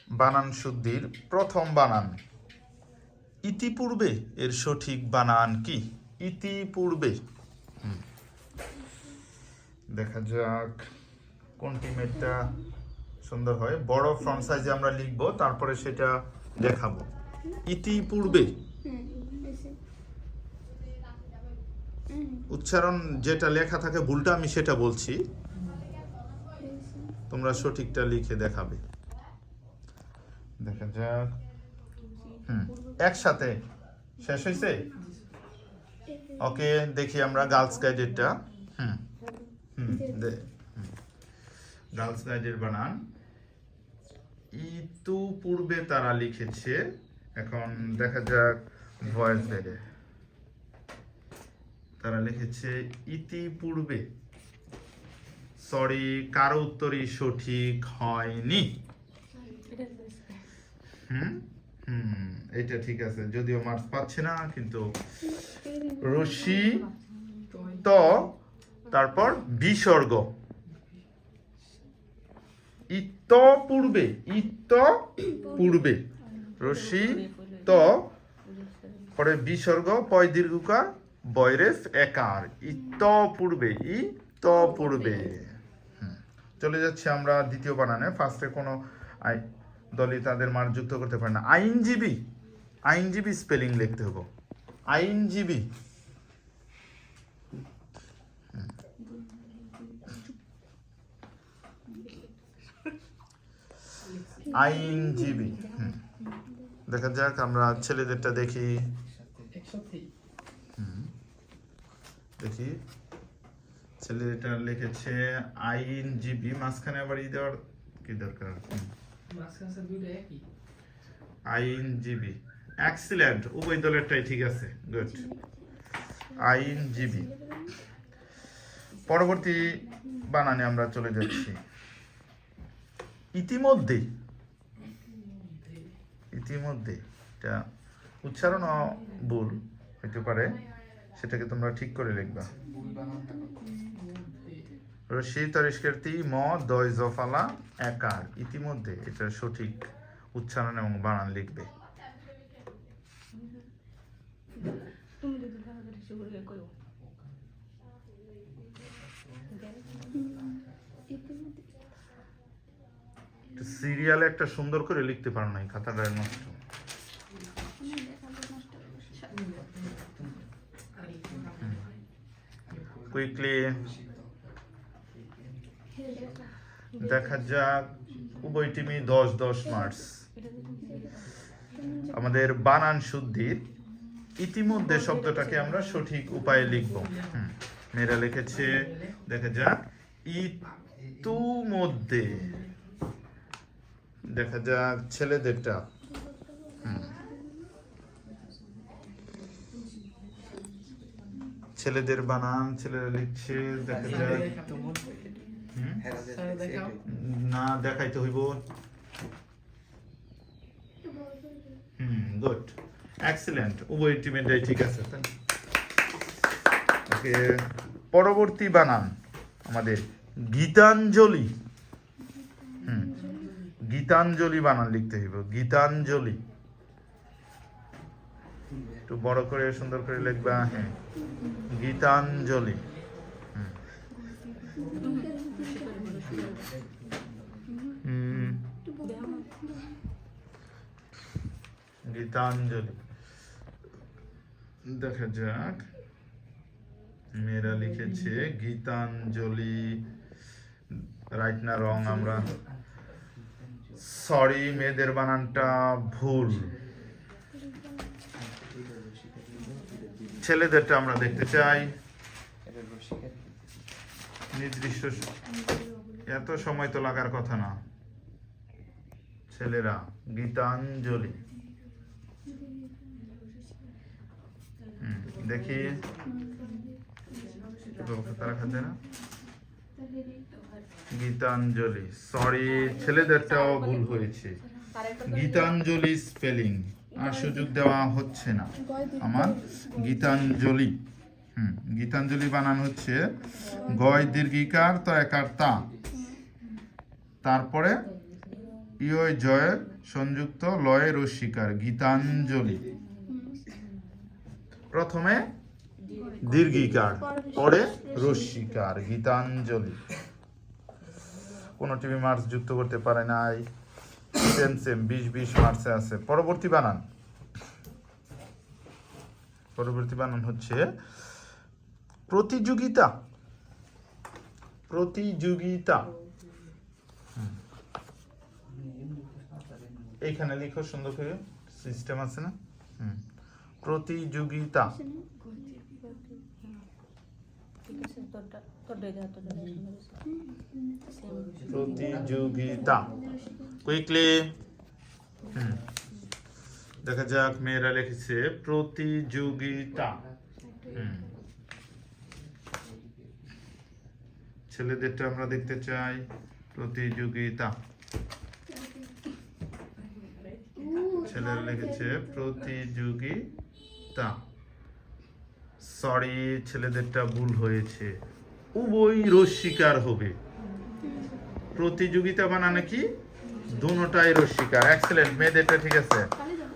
বানান শুদ্ধির প্রথম বানান ইতিপূর্বে এর সঠিক বানান কি? ইতিপূর্বে। দেখা যাক কোনটি মেটটা সুন্দর হয়। বড় ফ্রন্ট সাইজে আমরা লিখব, তারপরে সেটা দেখাবো। ইতিপূর্বে উচ্চারণ যেটা লেখা থাকে ভুলটা আমি সেটা বলছি, তোমরা সঠিকটা লিখে দেখাবে। দেখা যাক। একসাথে শেষ হয়েছে। ওকে, দেখি আমরা গার্লস গাইডেরটা। গার্লস গাইডের বানান ইতু পূর্বে তারা লিখেছে। এখন দেখা যাক ভয়েস গাইডে তারা লিখেছে ইতিপূর্বে। সরি, কারো উত্তরই সঠিক হয়নি। এটা ঠিক আছে, যদিও মার্কস পাচ্ছে না, কিন্তু রশি ত তারপর বিসর্গ ইত পূর্বে, ইত পূর্বে রশি ত পরে বিসর্গ পয় দীর্ঘকার বয়রেফ একার ইত পূর্বে, ইত পূর্বে। চলে যাচ্ছি আমরা দ্বিতীয় বানানে। ফার্স্টে কোনো দলই তাদের মান যুক্ত করতে পারে না। আইনজীবী, আইনজীবী স্পেলিং লিখতে হবে। আইনজীবী, আইনজীবী। দেখা যাক, আমরা ছেলেদেরটা দেখি। দেখি ছেলেটা লিখেছে আইনজীবী, মাঝখানে আবার ই দেওয়ার কি দরকার? আইনজীবী, এক্সিলেন্ট, উভয় দলেরটাই ঠিক আছে, গুড। আইনজীবী। পরবর্তী বানানে আমরা চলে যাচ্ছি। ইতিমধ্যে, ইতিমধ্যে এটা উচ্চারণ ভুল হইতে পারে, সেটাকে তোমরা ঠিক করে লিখবা। রশি তরিষ্কারতি ম দয় জফালা একার ইতিমধ্যে, এটার সঠিক উচ্চারণ এবং বানান লিখবে। সিরিয়ালে একটা সুন্দর করে লিখতে পারো নাই, খাতাটা নষ্ট। কুইকলি দেখা যাক। উভয় টিমই 10-10 মার্কস। আমাদের বানান শুদ্ধির ইতিমধ্যে শব্দটাকে আমরা সঠিক উপায়ে লিখব। মেয়েরা লিখেছে, দেখা যাক ইতিমধ্যে। দেখা যাক ছেলেদেরটা। ছেলেদের বানান ছেলেরা লিখছে, দেখা যাক। না, দেখাইতে হইব। গুড, এক্সিলেন্ট, উভয় টিমেরটাই ঠিক আছে। ওকে, পরবর্তী বানান আমাদের গীতাঞ্জলি। গীতাঞ্জলি বানান লিখতে হইব। গীতাঞ্জলি একটু বড় করে সুন্দর করে লিখবা। হ্যাঁ, গীতাঞ্জলি। গীতাঞ্জলি। দেখা যাক, মেয়েরা লিখেছে গীতাঞ্জলি। রাইট না রং? আমরা সরি, মেয়েদের বানানটা ভুল। ছেলেদেরটা আমরা দেখতে চাই। নির্দিষ্ট এত সময় তো লাগার কথা না। ছেলেরা গীতাঞ্জলি। দেখি তারা খাচ্ছে না। গীতাঞ্জলি, সরি, ছেলেদেরটাও ভুল হয়েছে। গীতাঞ্জলি স্পেলিং আর সুযোগ দেওয়া হচ্ছে না আমার। গীতাঞ্জলি, গীতাঞ্জলি বানান হচ্ছে গয় দীর্ঘিকার তো একার তা, তারপরে ইয় জয়ের সংযুক্ত লয়ে রস্যিকার গীতাঞ্জলি। প্রথমে দীর্ঘিকার পরে রস্যিকার গীতাঞ্জলি। কোন টিভি মার্কস যুক্ত করতে পারে নাই, সেম সেম 20 মার্কসে আছে। পরবর্তী বানান, পরবর্তী বানান হচ্ছে প্রতিযোগিতা। প্রতিযোগিতা এইখানে লিখো সুন্দর করে, সিস্টেম আছে না? প্রতিযোগিতা। প্রতিযোগিতা কুইকলি দেখা যাক। মেয়েরা লিখেছে প্রতিযোগিতা। ছেলেদেরটা আমরা দেখতে চাই প্রতিযোগিতা। ছেলেরা লিখেছে প্রতিযোগিতা। সরি, ছেলেদেরটা ভুল হয়েছে, উভয় রস্যিকার হবে। প্রতিযোগিতা বানানে কি দুটোটাই রস্যিকার। এক্সেলেন্ট, মেয়েদেরটা ঠিক আছে।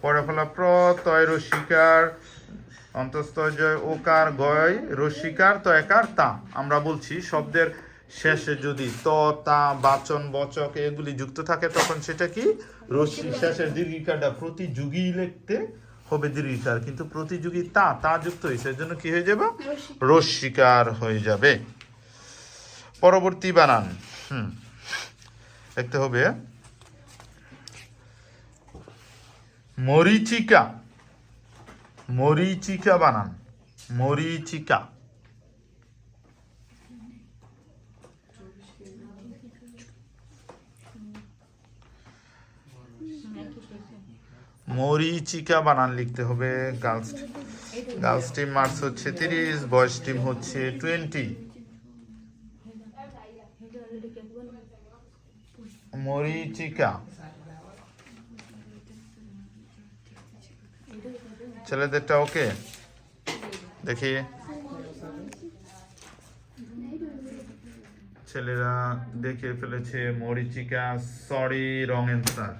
পরে ফলা প্রত্যয় রস্যিকার, অন্তঃস্থ জয় ওকার গয় রস্যিকার তয়কার তা। আমরা বলছি শব্দের শেষে যদি ত তা বাচন বচক এগুলি যুক্ত থাকে তখন সেটা কি রস্যি। শেষের দীর্ঘিকারটা প্রতিযোগী লিখতে হবে দীর্ঘিকার, কিন্তু প্রতিযোগী তা তা যুক্ত হয়েছে এর জন্য কি হয়ে যাবে রস্যিকার হয়ে যাবে। পরবর্তী বানান দেখতে হবে মরীচিকা। মরীচিকা বানান, মরীচিকা। মরীচিকা বানান লিখতে হবে। গার্লস টিম মার্কস হচ্ছে 30, বয়েজ টিম হচ্ছে 20। মরীচিকা। ছেলেদেরটা ওকে দেখি। ছেলেরা দেখে ফেলেছে মরীচিকা। Sorry, wrong answer.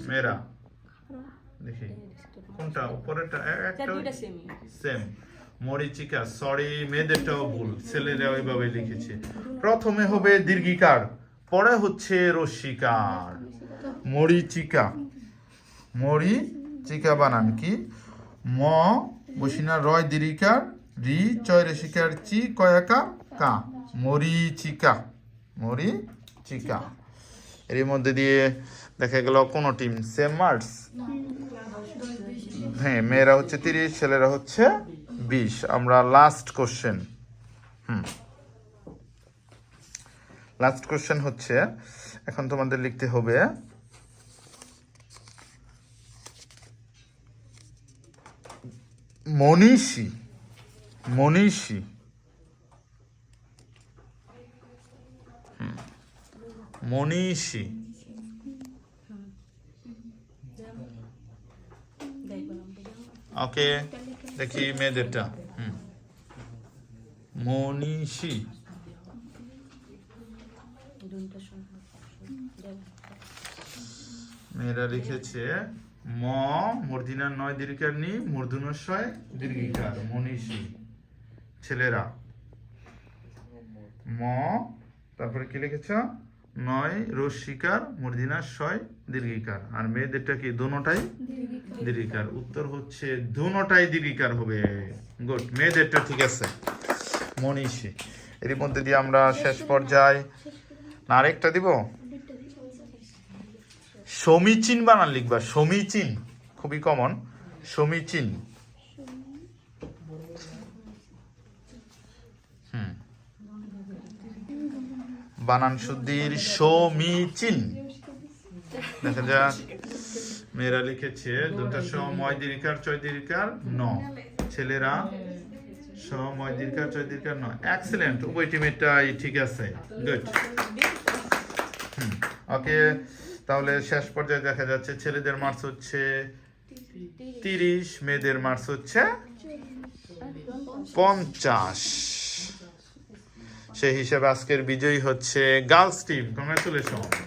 মেয়েরা দেখি কোনটা উপরেরটা, একটা সেম। মরীচিকা, সরি, মেয়েদেরটাও ভুল, ছেলেরা ওইভাবে লিখেছে। প্রথমে হবে দীর্ঘিকার, পরে হচ্ছে রস্যিকার। মরীচিকা। মরীচিকা বানান কি ম বসিনা রয় দীর্ঘিকার রি চয় রসিকার চি কয়াকার কা। মরীচিকা, মরীচিকা। এর মধ্যে দিয়ে দেখা গেল কোন টিম সেম মার্কস? হ্যাঁ, মেয়েরা হচ্ছে 30, ছেলেরা হচ্ছে 20। আমরা লাস্ট কোশ্চেন। লাস্ট কোশ্চেন হচ্ছে এখন তোমাদের লিখতে হবে মনীষী। মনীষী। মনীষী। ওকে, দেখি মেয়েদেরটা। মনীষী। মেয়েরা লিখেছে ম মূর্ধন্য 9 দীর্ঘিকার নি মূর্ধন্যস্বয় দীর্ঘিকার মনীষী। ছেলেরা ম তারপরে কি লিখেছ 9 রস্যিকার মূর্ধন্যস্বয় দীর্ঘিকার। আর মেয়েদেরটা কি দুটোটাই দীর্ঘিকার। উত্তর হচ্ছে দুটোটাই দীর্ঘিকার হবে। গুড, মেয়েদেরটা ঠিক আছে মনীষী। এর মধ্যে দিয়ে আমরা শেষ পর্যায়ে না আরেকটা দিব। সমীচীন বানান লিখবা। সমীচীন খুবই কমন। সমীচীন। বানান শুদ্ধির সমীচীন। দেখা যাক মেয়েরা লিখেছে দুটা সময় দীর্ঘিকার চয় দীর্ঘিকার ন। ছেলেরা সময় দীর্ঘিকার চয় দীর্ঘিকার ন। এক্সেলেন্ট, উভয় টিমেরটাই ঠিক আছে। গুড। ওকে, তাহলে শেষ পর্যায়ে দেখা যাচ্ছে ছেলেদের মার্কস হচ্ছে 30, মেয়েদের মার্কস হচ্ছে 50। সেই হিসেবে আজকের বিজয়ী হচ্ছে গার্লস টিম। কংগ্রেচুলেশন।